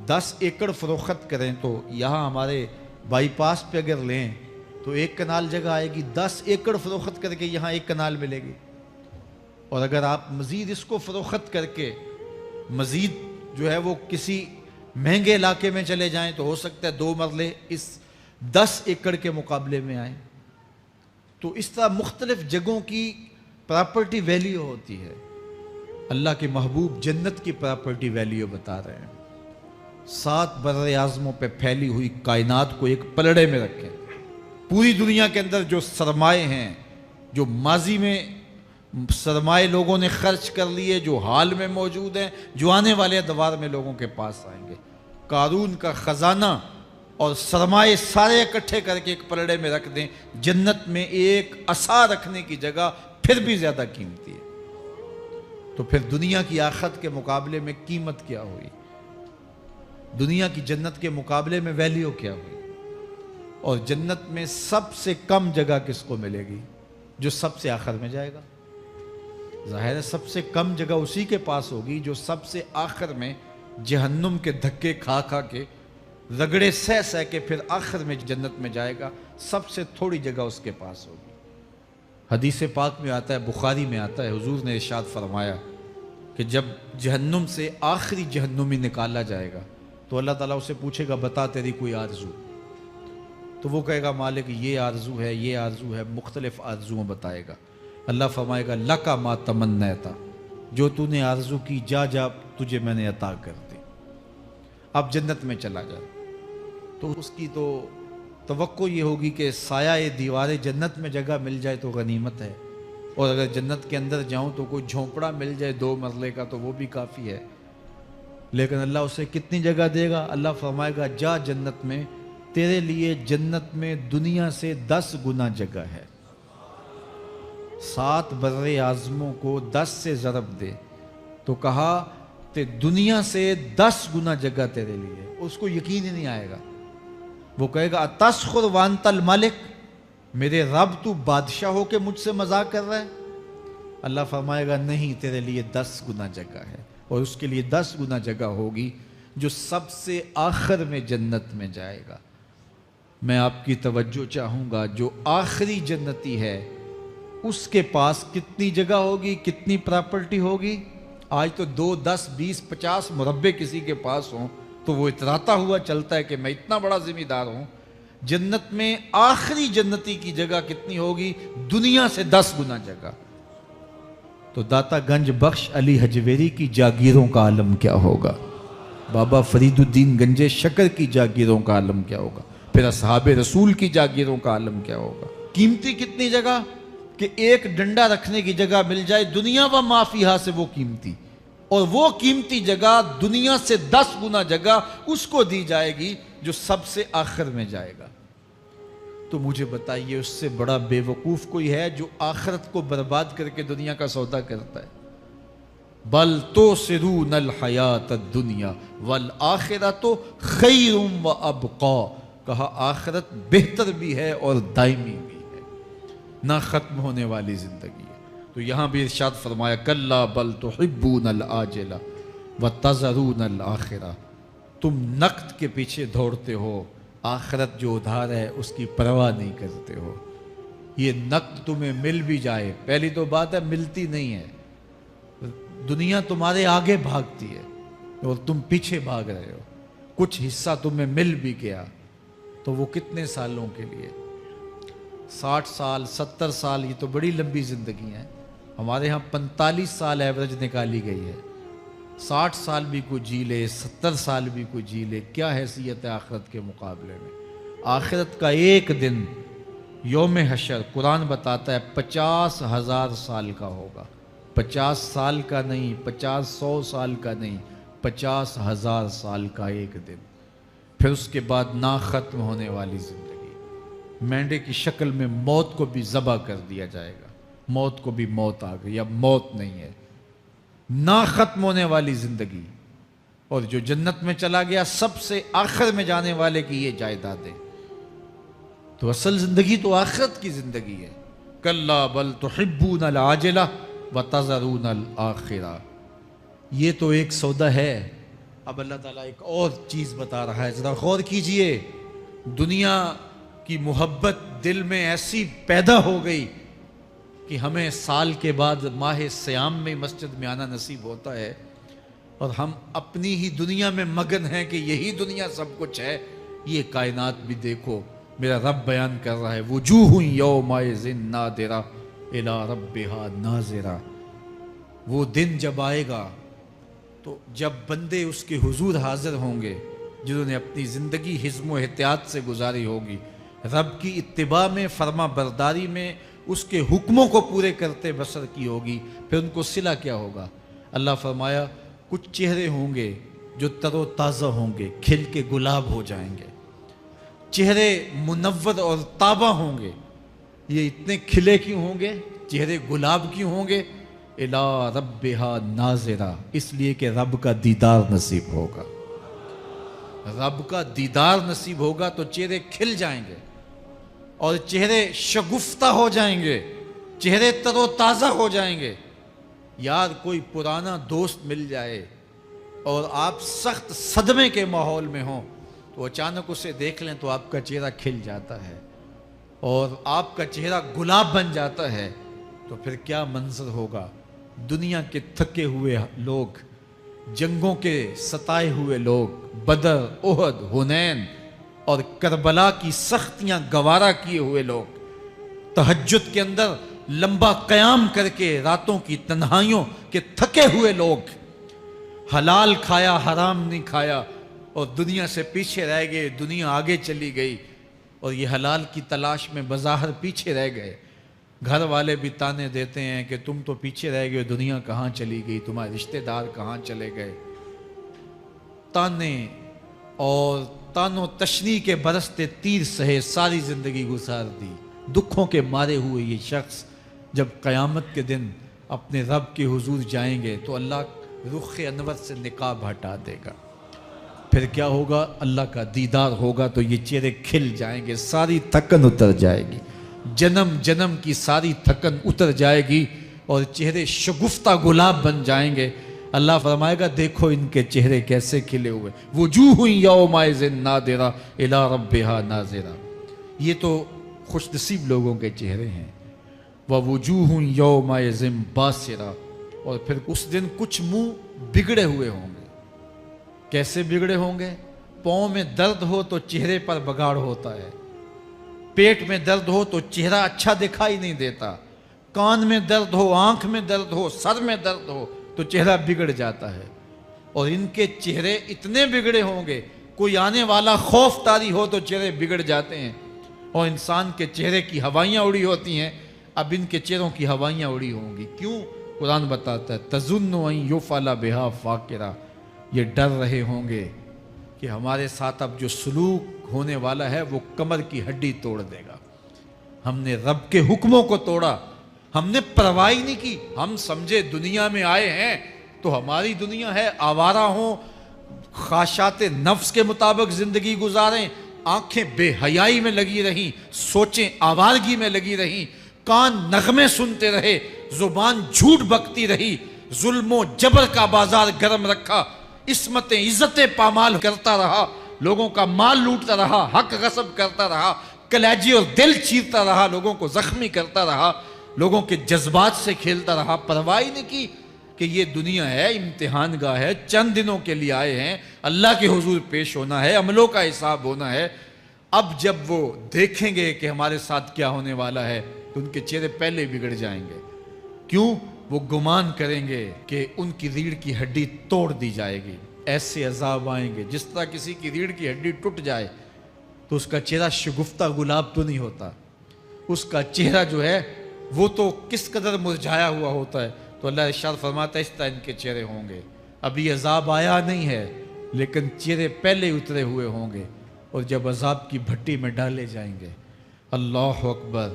S1: 10 ایکڑ فروخت کریں تو یہاں ہمارے بائی پاس پہ اگر لیں تو 1 کنال جگہ آئے گی، 10 ایکڑ فروخت کر کے یہاں 1 کنال ملے گی۔ اور اگر آپ مزید اس کو فروخت کر کے مزید جو ہے وہ کسی مہنگے علاقے میں چلے جائیں تو ہو سکتا ہے 2 مرلے اس 10 ایکڑ کے مقابلے میں آئیں۔ تو اس طرح مختلف جگہوں کی پراپرٹی ویلیو ہوتی ہے۔ اللہ کے محبوب جنت کی پراپرٹی ویلیو بتا رہے ہیں۔ 7 براعظموں پہ پھیلی ہوئی کائنات کو ایک پلڑے میں رکھیں، پوری دنیا کے اندر جو سرمائے ہیں، جو ماضی میں سرمائے لوگوں نے خرچ کر لیے، جو حال میں موجود ہیں، جو آنے والے ادوار میں لوگوں کے پاس آئیں گے، قارون کا خزانہ اور سرمائے سارے اکٹھے کر کے ایک پلڑے میں رکھ دیں، جنت میں ایک عصا رکھنے کی جگہ پھر بھی زیادہ قیمتی ہے۔ تو پھر دنیا کی آخرت کے مقابلے میں قیمت کیا ہوئی؟ دنیا کی جنت کے مقابلے میں ویلیو کیا ہوئی؟ اور جنت میں سب سے کم جگہ کس کو ملے گی؟ جو سب سے آخر میں جائے گا۔ ظاہر ہے سب سے کم جگہ اسی کے پاس ہوگی جو سب سے آخر میں جہنم کے دھکے کھا کھا کے، رگڑے سہ سہ کے پھر آخر میں جنت میں جائے گا۔ سب سے تھوڑی جگہ اس کے پاس ہوگی۔ حدیث پاک میں آتا ہے، بخاری میں آتا ہے، حضور نے ارشاد فرمایا، کہ جب جہنم سے آخری جہنمی نکالا جائے گا تو اللہ تعالیٰ اسے پوچھے گا بتا تیری کوئی آرزو، تو وہ کہے گا مالک یہ آرزو ہے، یہ آرزو ہے، مختلف آرزوؤں بتائے گا۔ اللہ فرمائے گا لکا ما تمنیتا، جو تو نے آرزو کی جا جا تجھے میں نے عطا کر دی، اب جنت میں چلا جا۔ تو اس کی تو توقع یہ ہوگی کہ سایہ دیوار جنت میں جگہ مل جائے تو غنیمت ہے، اور اگر جنت کے اندر جاؤں تو کوئی جھونپڑا مل جائے 2 مرلے کا تو وہ بھی کافی ہے۔ لیکن اللہ اسے کتنی جگہ دے گا؟ اللہ فرمائے گا جا جنت میں، تیرے لیے جنت میں دنیا سے 10 گنا جگہ ہے۔ 7 بر اعظموں کو 10 سے ضرب دے تو کہا کہ دنیا سے 10 گنا جگہ تیرے لیے۔ اس کو یقین ہی نہیں آئے گا، وہ کہے گا اتسخر وانت الملک، میرے رب تو بادشاہ ہو کے مجھ سے مذاق کر رہا ہے؟ اللہ فرمائے گا نہیں، تیرے لیے 10 گنا جگہ ہے، اور اس کے لیے 10 گنا جگہ ہوگی جو سب سے آخر میں جنت میں جائے گا۔ میں آپ کی توجہ چاہوں گا، جو آخری جنتی ہے اس کے پاس کتنی جگہ ہوگی، کتنی پراپرٹی ہوگی؟ آج تو 2 10 20 50 مربع کسی کے پاس ہوں تو وہ اتراتا ہوا چلتا ہے کہ میں اتنا بڑا ذمہ دار ہوں۔ جنت میں آخری جنتی کی جگہ کتنی ہوگی؟ دنیا سے 10 گنا جگہ۔ تو داتا گنج بخش علی حجویری کی جاگیروں کا عالم کیا ہوگا؟ بابا فرید الدین گنجے شکر کی جاگیروں کا عالم کیا ہوگا؟ پھر اصحاب رسول کی جاگیروں کا عالم کیا ہوگا؟ قیمتی کتنی جگہ کہ ایک ڈنڈا رکھنے کی جگہ مل جائے، دنیا و ما فیہا سے وہ قیمتی، اور وہ قیمتی جگہ دنیا سے 10 گنا جگہ اس کو دی جائے گی جو سب سے آخر میں جائے گا۔ تو مجھے بتائیے اس سے بڑا بے وقوف کوئی ہے جو آخرت کو برباد کر کے دنیا کا سودا کرتا ہے؟ بل توسرون الحیات الدنیا والآخرۃ خیر و ابقا، کہا آخرت بہتر بھی ہے اور دائمی بھی ہے، نہ ختم ہونے والی زندگی ہے۔ تو یہاں بھی ارشاد فرمایا کلا بل تحبون العاجلہ وتذرون الآخرہ، تم نقد کے پیچھے دوڑتے ہو، آخرت جو ادھار ہے اس کی پرواہ نہیں کرتے ہو۔ یہ نقد تمہیں مل بھی جائے، پہلی تو بات ہے ملتی نہیں ہے، دنیا تمہارے آگے بھاگتی ہے اور تم پیچھے بھاگ رہے ہو۔ کچھ حصہ تمہیں مل بھی گیا تو وہ کتنے سالوں کے لیے؟ 60 سال 70 سال، یہ تو بڑی لمبی زندگی ہے۔ ہمارے ہاں 45 سال ایوریج نکالی گئی ہے۔ 60 سال بھی کوئی جی لے، 70 سال بھی کوئی جی لے، کیا حیثیت ہے آخرت کے مقابلے میں؟ آخرت کا ایک دن یوم حشر قرآن بتاتا ہے 50,000 سال کا ہوگا۔ 50 سال کا نہیں، 50-100 سال کا نہیں، 50,000 سال کا ایک دن۔ پھر اس کے بعد نہ ختم ہونے والی زندگی، مینڈے کی شکل میں موت کو بھی ذبح کر دیا جائے گا، موت کو بھی موت آ گئی، اب موت نہیں ہے، نہ ختم ہونے والی زندگی۔ اور جو جنت میں چلا گیا سب سے آخر میں جانے والے کی یہ جائیدادیں۔ تو اصل زندگی تو آخرت کی زندگی ہے۔ کلا بل تحبون العاجلہ وتذرون الآخرہ، یہ تو ایک سودا ہے۔ اب اللہ تعالیٰ ایک اور چیز بتا رہا ہے، ذرا غور کیجئے۔ دنیا کی محبت دل میں ایسی پیدا ہو گئی کہ ہمیں سال کے بعد ماہ سیام میں مسجد میں آنا نصیب ہوتا ہے، اور ہم اپنی ہی دنیا میں مگن ہیں کہ یہی دنیا سب کچھ ہے۔ یہ کائنات بھی دیکھو، میرا رب بیان کر رہا ہے وجوہ یومئذ ناظرہ الی ربہا ناظرہ۔ وہ دن جب آئے گا تو جب بندے اس کے حضور حاضر ہوں گے جنہوں نے اپنی زندگی حزم و احتیاط سے گزاری ہوگی، رب کی اتباع میں، فرما برداری میں، اس کے حکموں کو پورے کرتے بسر کی ہوگی، پھر ان کو صلہ کیا ہوگا؟ اللہ فرمایا کچھ چہرے ہوں گے جو تر و تازہ ہوں گے، کھل کے گلاب ہو جائیں گے، چہرے منور اور تابہ ہوں گے۔ یہ اتنے کھلے کیوں ہوں گے، چہرے گلاب کیوں ہوں گے؟ الی ربہا ناظرہ، اس لیے کہ رب کا دیدار نصیب ہوگا۔ رب کا دیدار نصیب ہوگا تو چہرے کھل جائیں گے اور چہرے شگفتہ ہو جائیں گے، چہرے تر و تازہ ہو جائیں گے۔ یار کوئی پرانا دوست مل جائے اور آپ سخت صدمے کے ماحول میں ہوں تو اچانک اسے دیکھ لیں تو آپ کا چہرہ کھل جاتا ہے اور آپ کا چہرہ گلاب بن جاتا ہے، تو پھر کیا منظر ہوگا؟ دنیا کے تھکے ہوئے لوگ، جنگوں کے ستائے ہوئے لوگ، بدر، احد، حنین اور کربلا کی سختیاں گوارا کیے ہوئے لوگ، تہجد کے اندر لمبا قیام کر کے راتوں کی تنہائیوں کے تھکے ہوئے لوگ، حلال کھایا حرام نہیں کھایا اور دنیا سے پیچھے رہ گئے، دنیا آگے چلی گئی اور یہ حلال کی تلاش میں بظاہر پیچھے رہ گئے۔ گھر والے بھی تانے دیتے ہیں کہ تم تو پیچھے رہ گئے، دنیا کہاں چلی گئی، تمہارے رشتہ دار کہاں چلے گئے۔ تانے اور تانوں تشنی کے برستے تیر سہے ساری زندگی گزار دی۔ دکھوں کے مارے ہوئے یہ شخص جب قیامت کے دن اپنے رب کے حضور جائیں گے تو اللہ رخ انور سے نقاب ہٹا دے گا، پھر کیا ہوگا؟ اللہ کا دیدار ہوگا تو یہ چہرے کھل جائیں گے، ساری تھکن اتر جائے گی، جنم جنم کی ساری تھکن اتر جائے گی اور چہرے شگفتہ گلاب بن جائیں گے۔ اللہ فرمائے گا دیکھو ان کے چہرے کیسے کھلے ہوئے، وجوہ یومئذ ناظرہ الی ربہا ناظرہ۔ یہ تو خوش نصیب لوگوں کے چہرے ہیں۔ ووجوہ یومئذ باسرہ، اور پھر اس دن کچھ منہ بگڑے ہوئے ہوں گے۔ کیسے بگڑے ہوں گے؟ پاؤں میں درد ہو تو چہرے پر بگاڑ ہوتا ہے، پیٹ میں درد ہو تو چہرہ اچھا دکھائی نہیں دیتا، کان میں درد ہو، آنکھ میں درد ہو، سر میں درد ہو تو چہرہ بگڑ جاتا ہے۔ اور ان کے چہرے اتنے بگڑے ہوں گے، کوئی آنے والا خوف طاری ہو تو چہرے بگڑ جاتے ہیں۔ اور انسان کے چہرے کی ہوائیاں اڑی ہوتی ہیں، اب ان کے چہروں کی ہوائیاں اڑی ہوں گی۔ کیوں؟ قرآن بتاتا ہے تظن ان یفعل بہا فاقرہ، یہ ڈر رہے ہوں گے کہ ہمارے ساتھ اب جو سلوک ہونے والا ہے وہ کمر کی ہڈی توڑ دے گا۔ ہم نے رب کے حکموں کو توڑا، ہم نے پرواہ نہیں کی، ہم سمجھے دنیا میں آئے ہیں تو ہماری دنیا ہے، آوارہ ہوں، خواہشات نفس کے مطابق زندگی گزاریں، آنکھیں بے حیائی میں لگی رہیں، سوچیں آوارگی میں لگی رہیں، کان نغمے سنتے رہے، زبان جھوٹ بکتی رہی، ظلم و جبر کا بازار گرم رکھا، عصمتیں عزتیں پامال کرتا رہا، لوگوں کا مال لوٹتا رہا، حق غصب کرتا رہا، کلیجے اور دل چیرتا رہا، لوگوں کو زخمی کرتا رہا، لوگوں کے جذبات سے کھیلتا رہا، پرواہ نہیں کی کہ یہ دنیا ہے، امتحان گاہ ہے، چند دنوں کے لیے آئے ہیں، اللہ کے حضور پیش ہونا ہے، عملوں کا حساب ہونا ہے۔ اب جب وہ دیکھیں گے کہ ہمارے ساتھ کیا ہونے والا ہے تو ان کے چہرے پہلے بگڑ جائیں گے۔ کیوں؟ وہ گمان کریں گے کہ ان کی ریڑھ کی ہڈی توڑ دی جائے گی، ایسے عذاب آئیں گے جس طرح کسی کی ریڑھ کی ہڈی ٹوٹ جائے تو اس کا چہرہ شگفتہ گلاب تو نہیں ہوتا، اس کا چہرہ جو ہے وہ تو کس قدر مرجھایا ہوا ہوتا ہے۔ تو اللہ ارشاد فرماتا ہے اس طرح ان کے چہرے ہوں گے۔ ابھی عذاب آیا نہیں ہے لیکن چہرے پہلے اترے ہوئے ہوں گے، اور جب عذاب کی بھٹی میں ڈالے جائیں گے، اللہ اکبر،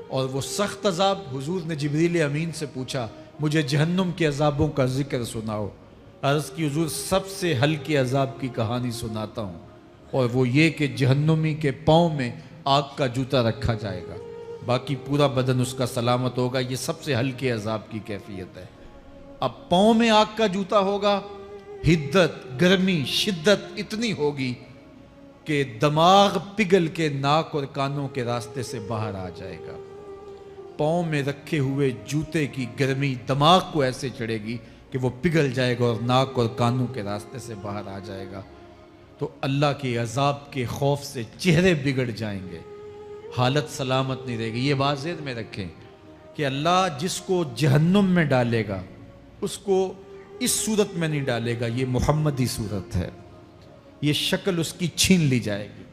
S1: اور وہ سخت عذاب، حضور نے جبریل امین سے پوچھا مجھے جہنم کے عذابوں کا ذکر سناؤ۔ عرض کی حضور سب سے ہلکے عذاب کی کہانی سناتا ہوں، اور وہ یہ کہ جہنمی کے پاؤں میں آگ کا جوتا رکھا جائے گا، باقی پورا بدن اس کا سلامت ہوگا۔ یہ سب سے ہلکے عذاب کی کیفیت ہے۔ اب پاؤں میں آگ کا جوتا ہوگا، حدت، گرمی، شدت اتنی ہوگی کہ دماغ پگھل کے ناک اور کانوں کے راستے سے باہر آ جائے گا۔ پاؤں میں رکھے ہوئے جوتے کی گرمی دماغ کو ایسے چڑھے گی کہ وہ پگھل جائے گا اور ناک اور کانوں کے راستے سے باہر آ جائے گا۔ تو اللہ کے عذاب کے خوف سے چہرے بگڑ جائیں گے، حالت سلامت نہیں رہے گی۔ یہ بات ذہن میں رکھیں کہ اللہ جس کو جہنم میں ڈالے گا اس کو اس صورت میں نہیں ڈالے گا، یہ محمدی صورت ہے، یہ شکل اس کی چھین لی جائے گی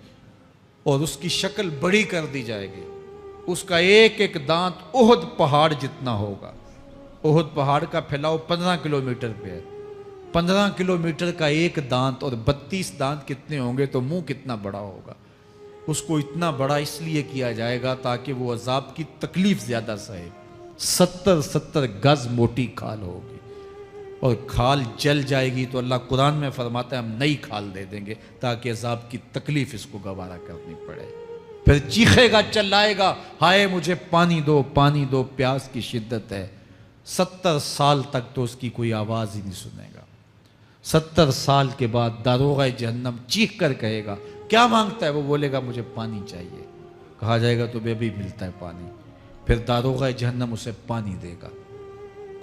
S1: اور اس کی شکل بڑی کر دی جائے گی۔ اس کا ایک ایک دانت احد پہاڑ جتنا ہوگا۔ احد پہاڑ کا پھیلاؤ 15 کلومیٹر پہ ہے، 15 کلومیٹر کا ایک دانت، اور 32 دانت کتنے ہوں گے تو منہ کتنا بڑا ہوگا۔ اس کو اتنا بڑا اس لیے کیا جائے گا تاکہ وہ عذاب کی تکلیف زیادہ سہے۔ 70 گز موٹی کھال ہوگی اور کھال جل جائے گی تو اللہ قرآن میں فرماتا ہے ہم نئی کھال دے دیں گے تاکہ عذاب کی تکلیف اس کو گوارا کرنی پڑے۔ پھر چیخے گا، چلائے گا، ہائے مجھے پانی دو، پانی دو، پیاس کی شدت ہے۔ 70 سال تک تو اس کی کوئی آواز ہی نہیں سنے گا۔ 70 سال کے بعد داروغہ جہنم چیخ کر کہے گا کیا مانگتا ہے؟ وہ بولے گا مجھے پانی چاہیے۔ کہا جائے گا تو بھی ملتا ہے پانی۔ پھر داروغہ جہنم اسے پانی دے گا،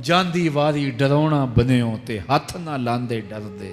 S1: ਜਾਂਦੀ ਵਾਰੀ ਡਰਾਉਣਾ ਬਨਿਓ ਤੇ ਹੱਥ ਨਾ ਲਾਂਦੇ ਡਰਦੇ,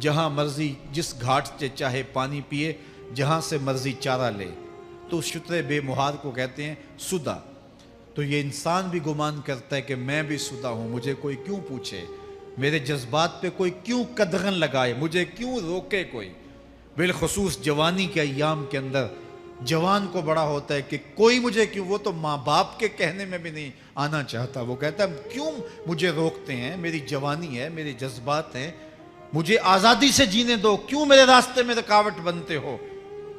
S1: جہاں مرضی جس گھاٹ سے چاہے پانی پیے، جہاں سے مرضی چارہ لے، تو شتر بے مہار کو کہتے ہیں سدا۔ تو یہ انسان بھی گمان کرتا ہے کہ میں بھی سدا ہوں، مجھے کوئی کیوں پوچھے، میرے جذبات پہ کوئی کیوں قدغن لگائے، مجھے کیوں روکے کوئی۔ بالخصوص جوانی کے ایام کے اندر جوان کو بڑا ہوتا ہے کہ کوئی مجھے کیوں، وہ تو ماں باپ کے کہنے میں بھی نہیں آنا چاہتا، وہ کہتا ہے کیوں مجھے روکتے ہیں، میری جوانی ہے، میرے جذبات ہیں، مجھے آزادی سے جینے دو، کیوں میرے راستے میں رکاوٹ بنتے ہو،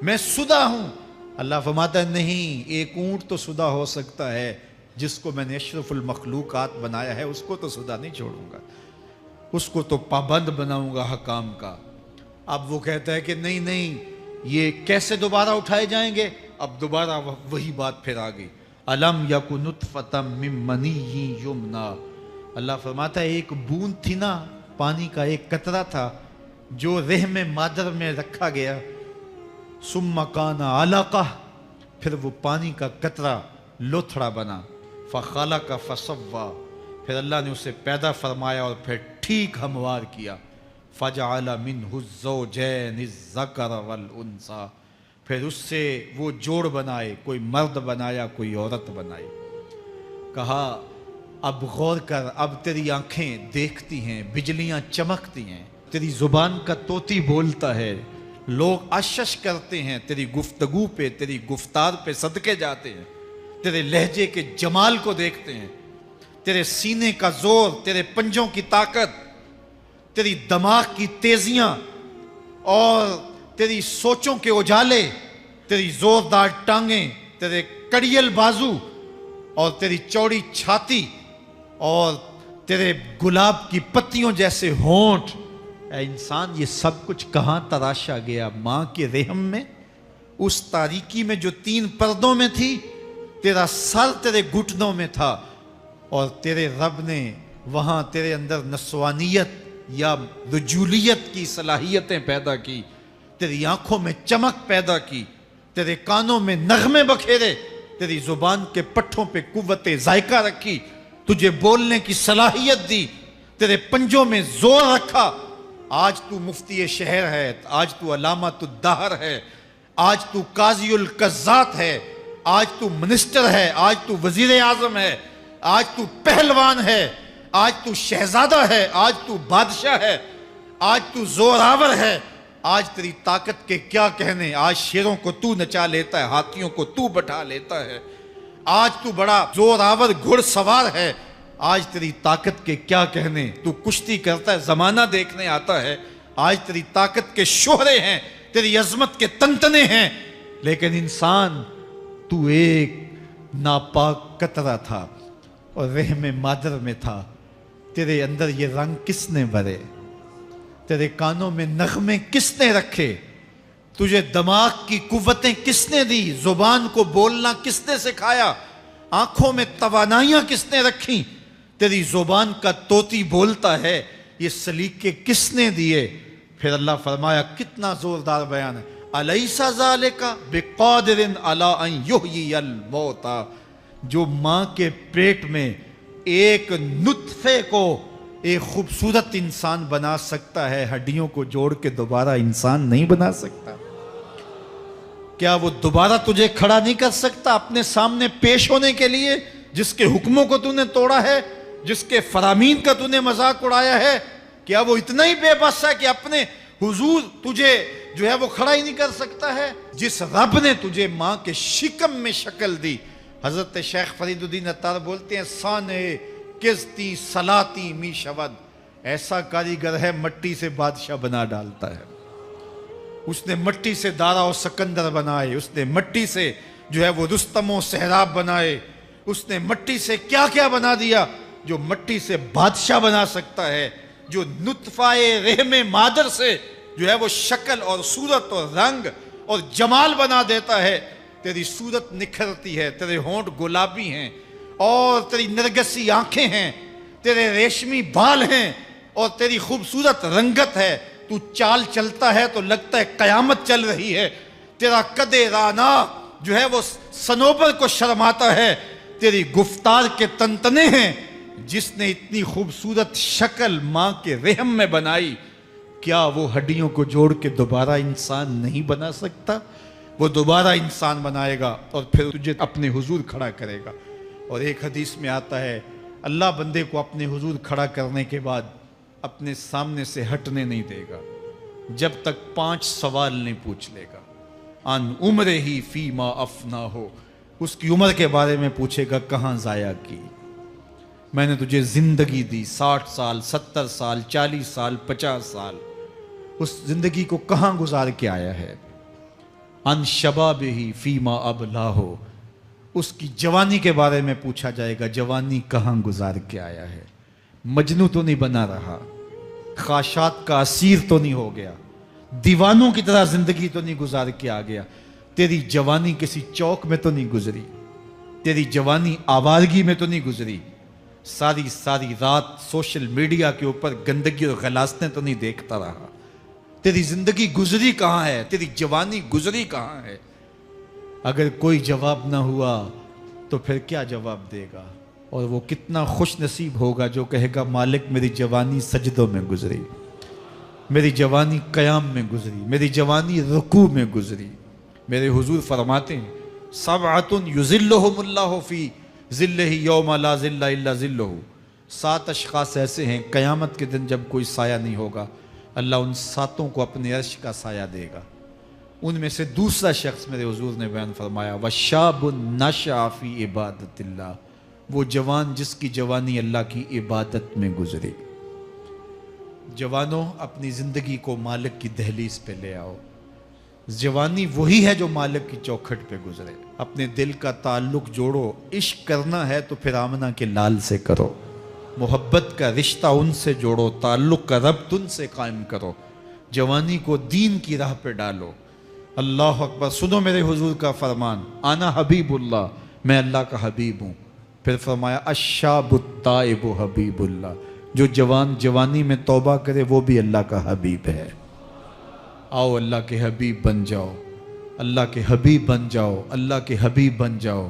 S1: میں سدا ہوں۔ اللہ فرماتا ہے نہیں، ایک اونٹ تو سدا ہو سکتا ہے، جس کو میں نے اشرف المخلوقات بنایا ہے اس کو تو سدا نہیں چھوڑوں گا، اس کو تو پابند بناؤں گا حکام کا۔ اب وہ کہتا ہے کہ نہیں نہیں، یہ کیسے دوبارہ اٹھائے جائیں گے؟ اب دوبارہ وہی بات پھر آ گئی، الم یک نطفۃ من منی یمنا۔ اللہ فرماتا ہے ایک بوند تھی نا، پانی کا ایک قطرہ تھا جو رحم مادر میں رکھا گیا، ثم کان علقہ، پھر وہ پانی کا قطرہ لوتھڑا بنا، فخلق فسوی، پھر اللہ نے اسے پیدا فرمایا اور پھر ٹھیک ہموار کیا، فجعل منہ الزوجین الذکر والانثی، پھر اس سے وہ جوڑ بنائے، کوئی مرد بنایا کوئی عورت بنائی۔ کہا اب غور کر، اب تیری آنکھیں دیکھتی ہیں، بجلیاں چمکتی ہیں، تیری زبان کا طوطی بولتا ہے، لوگ اشش کرتے ہیں تیری گفتگو پہ، تیری گفتار پہ صدقے جاتے ہیں، تیرے لہجے کے جمال کو دیکھتے ہیں، تیرے سینے کا زور، تیرے پنجوں کی طاقت، تیری دماغ کی تیزیاں اور تیری سوچوں کے اجالے، تیری زوردار ٹانگیں، تیرے کڑیل بازو اور تیری چوڑی چھاتی اور تیرے گلاب کی پتیوں جیسے ہونٹ، اے انسان یہ سب کچھ کہاں تراشا گیا؟ ماں کے رحم میں، اس تاریکی میں جو 3 پردوں میں تھی، تیرا سر تیرے گھٹنوں میں تھا، اور تیرے رب نے وہاں تیرے اندر نسوانیت یا رجولیت کی صلاحیتیں پیدا کی، تیری آنکھوں میں چمک پیدا کی، تیرے کانوں میں نغمے بکھیرے، تیری زبان کے پٹھوں پہ قوت ذائقہ رکھی، تجھے بولنے کی صلاحیت دی، تیرے پنجوں میں زور رکھا۔ آج تو مفتی شہر ہے، آج تو علامۃ الدہر ہے، آج تو قاضی القضات ہے، آج تو منسٹر ہے، آج تو وزیر اعظم ہے، آج تو پہلوان ہے، آج تو شہزادہ ہے، آج تو بادشاہ ہے، آج تو زوراور ہے، آج تیری طاقت کے کیا کہنے، آج شیروں کو تو نچا لیتا ہے، ہاتھیوں کو تو بٹھا لیتا ہے، آج تو بڑا زوراور گھڑ سوار ہے، آج تیری طاقت کے کیا کہنے، تو کشتی کرتا ہے، زمانہ دیکھنے آتا ہے، آج تیری طاقت کے شہرے ہیں، تیری عظمت کے تنتنے ہیں، لیکن انسان تو ایک ناپاک قطرہ تھا اور رحم مادر میں تھا، تیرے اندر یہ رنگ کس نے بھرے، تیرے کانوں میں نغمے کس نے رکھے، تجھے دماغ کی قوتیں کس نے دی، زبان کو بولنا کس نے سکھایا، آنکھوں میں توانائیاں کس نے رکھیں، تیری زبان کا طوطی بولتا ہے، یہ سلیقے کس نے دیے؟ پھر اللہ فرمایا، کتنا زوردار بیان ہے، الیس ذالک بقادر علی ان یحیی الموتیٰ، جو ماں کے پیٹ میں ایک نطفے کو ایک خوبصورت انسان بنا سکتا ہے، ہڈیوں کو جوڑ کے دوبارہ انسان نہیں بنا سکتا؟ کیا وہ دوبارہ تجھے کھڑا نہیں کر سکتا اپنے سامنے پیش ہونے کے لیے، جس کے حکموں کو تو نے توڑا ہے، جس کے فرامین کا تو نے مذاق اڑایا ہے؟ کیا وہ اتنا ہی بے بس ہے کہ اپنے حضور تجھے جو ہے وہ کھڑا ہی نہیں کر سکتا ہے؟ جس رب نے تجھے ماں کے شکم میں شکل دی، حضرت شیخ فرید الدین عطار بولتے ہیں، سانے کزتی سلاتی می شود، ایسا کاریگر ہے مٹی سے بادشاہ بنا ڈالتا ہے۔ اس نے مٹی سے دارا و سکندر بنائے، اس نے مٹی سے جو ہے وہ رستم و سہراب بنائے، اس نے مٹی سے کیا کیا بنا دیا، جو مٹی سے بادشاہ بنا سکتا ہے، جو نطفہ رحم مادر سے جو ہے وہ شکل اور صورت اور رنگ اور جمال بنا دیتا ہے۔ تیری صورت نکھرتی ہے، تیرے ہونٹ گلابی ہیں اور تیری نرگسی آنکھیں ہیں، تیرے ریشمی بال ہیں اور تیری خوبصورت رنگت ہے، تو چال چلتا ہے تو لگتا ہے قیامت چل رہی ہے، تیرا قد رانا جو ہے وہ صنوبر کو شرماتا ہے، تیری گفتار کے تنتنے ہیں، جس نے اتنی خوبصورت شکل ماں کے رحم میں بنائی، کیا وہ ہڈیوں کو جوڑ کے دوبارہ انسان نہیں بنا سکتا؟ وہ دوبارہ انسان بنائے گا اور پھر تجھے اپنے حضور کھڑا کرے گا۔ اور ایک حدیث میں آتا ہے اللہ بندے کو اپنے حضور کھڑا کرنے کے بعد اپنے سامنے سے ہٹنے نہیں دے گا جب تک 5 سوال نہیں پوچھ لے گا۔ ان عمرہ ہی فیما افنا ہو، اس کی عمر کے بارے میں پوچھے گا کہاں ضائع کی؟ میں نے تجھے زندگی دی 60 سال 70 سال 40 سال 50 سال، اس زندگی کو کہاں گزار کے آیا ہے؟ ان شباب ہی فیما ابلا ہو، اس کی جوانی کے بارے میں پوچھا جائے گا جوانی کہاں گزار کے آیا ہے؟ مجنوں تو نہیں بنا رہا، خواہشات کا اسیر تو نہیں ہو گیا، دیوانوں کی طرح زندگی تو نہیں گزار کے آ گیا؟ تیری جوانی کسی چوک میں تو نہیں گزری، تیری جوانی آوارگی میں تو نہیں گزری، ساری رات سوشل میڈیا کے اوپر گندگی اور غلاستیں تو نہیں دیکھتا رہا؟ تیری زندگی گزری کہاں ہے؟ تیری جوانی گزری کہاں ہے؟ اگر کوئی جواب نہ ہوا تو پھر کیا جواب دے گا؟ اور وہ کتنا خوش نصیب ہوگا جو کہے گا مالک میری جوانی سجدوں میں گزری، میری جوانی قیام میں گزری، میری جوانی رکوع میں گزری۔ میرے حضور فرماتے ہیں سبعۃ یظلھم اللہ فی ظلہ یوم لا ظل الا ظلہ، 7 اشخاص ایسے ہیں قیامت کے دن جب کوئی سایہ نہیں ہوگا، اللہ ان 7 کو اپنے عرش کا سایہ دے گا۔ ان میں سے دوسرا شخص میرے حضور نے بیان فرمایا وشاب نشأ فی عبادت اللہ، وہ جوان جس کی جوانی اللہ کی عبادت میں گزری۔ جوانوں اپنی زندگی کو مالک کی دہلیز پہ لے آؤ۔ جوانی وہی ہے جو مالک کی چوکھٹ پہ گزرے۔ اپنے دل کا تعلق جوڑو، عشق کرنا ہے تو پھر آمنہ کے لال سے کرو، محبت کا رشتہ ان سے جوڑو، تعلق کا ربط ان سے قائم کرو، جوانی کو دین کی راہ پہ ڈالو۔ اللہ اکبر، سنو میرے حضور کا فرمان، انا حبیب اللہ، میں اللہ کا حبیب ہوں۔ پھر فرمایا الشاب التائب حبیب اللہ، جو جوان جوانی میں توبہ کرے وہ بھی اللہ کا حبیب ہے۔ آؤ اللہ کے حبیب بن جاؤ، اللہ کے حبیب بن جاؤ، اللہ کے حبیب بن جاؤ،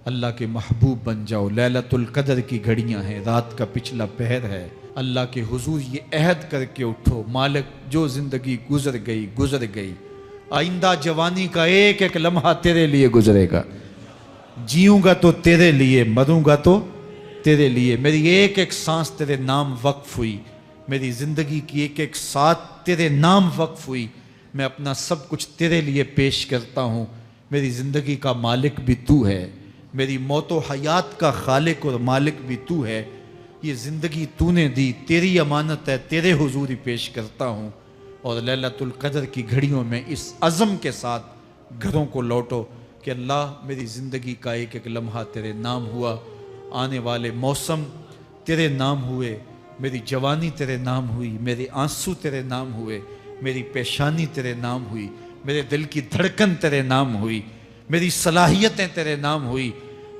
S1: اللہ کے محبوب بن جاؤ۔ لیلۃ القدر کی گھڑیاں ہیں، رات کا پچھلا پہر ہے، اللہ کے حضور یہ عہد کر کے اٹھو مالک جو زندگی گزر گئی، آئندہ جوانی کا ایک ایک لمحہ تیرے لیے گزرے گا، جیوں گا تو تیرے لیے، مروں گا تو تیرے لیے۔ میری ایک ایک سانس تیرے نام وقف ہوئی، میری زندگی کی ایک ایک ساتھ تیرے نام وقف ہوئی، میں اپنا سب کچھ تیرے لیے پیش کرتا ہوں۔ میری زندگی کا مالک بھی تو ہے، میری موت و حیات کا خالق اور مالک بھی تو ہے، یہ زندگی تو نے دی، تیری امانت ہے، تیرے حضور ہی پیش کرتا ہوں۔ اور لیلۃ القدر کی گھڑیوں میں اس عزم کے ساتھ گھروں کو لوٹو کہ اللہ میری زندگی کا ایک ایک لمحہ تیرے نام ہوا، آنے والے موسم تیرے نام ہوئے، میری جوانی تیرے نام ہوئی، میرے آنسو تیرے نام ہوئے، میری پیشانی تیرے نام ہوئی، میرے دل کی دھڑکن تیرے نام ہوئی، میری صلاحیتیں تیرے نام ہوئی،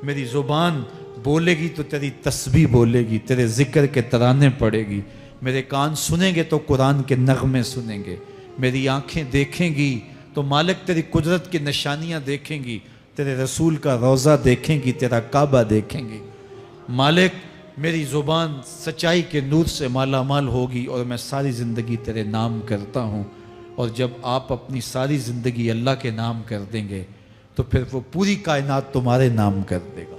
S1: میری زبان بولے گی تو تیری تسبیح بولے گی، تیرے ذکر کے ترانے پڑے گی، میرے کان سنیں گے تو قرآن کے نغمے سنیں گے، میری آنکھیں دیکھیں گی تو مالک تیری قدرت کی نشانیاں دیکھیں گی، تیرے رسول کا روضہ دیکھیں گی، تیرا کعبہ دیکھیں گی۔ مالک میری زبان سچائی کے نور سے مالا مال ہوگی اور میں ساری زندگی تیرے نام کرتا ہوں۔ اور جب آپ اپنی ساری زندگی اللہ کے نام کر دیں گے تو پھر وہ پوری کائنات تمہارے نام کر دے گا۔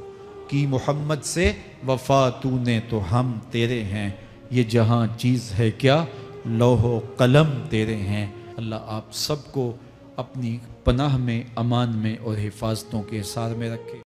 S1: کی محمد سے وفا تو نے تو ہم تیرے ہیں، یہ جہاں چیز ہے کیا لوح و قلم تیرے ہیں۔ اللہ آپ سب کو اپنی پناہ میں، امان میں اور حفاظتوں کے حصار میں رکھے۔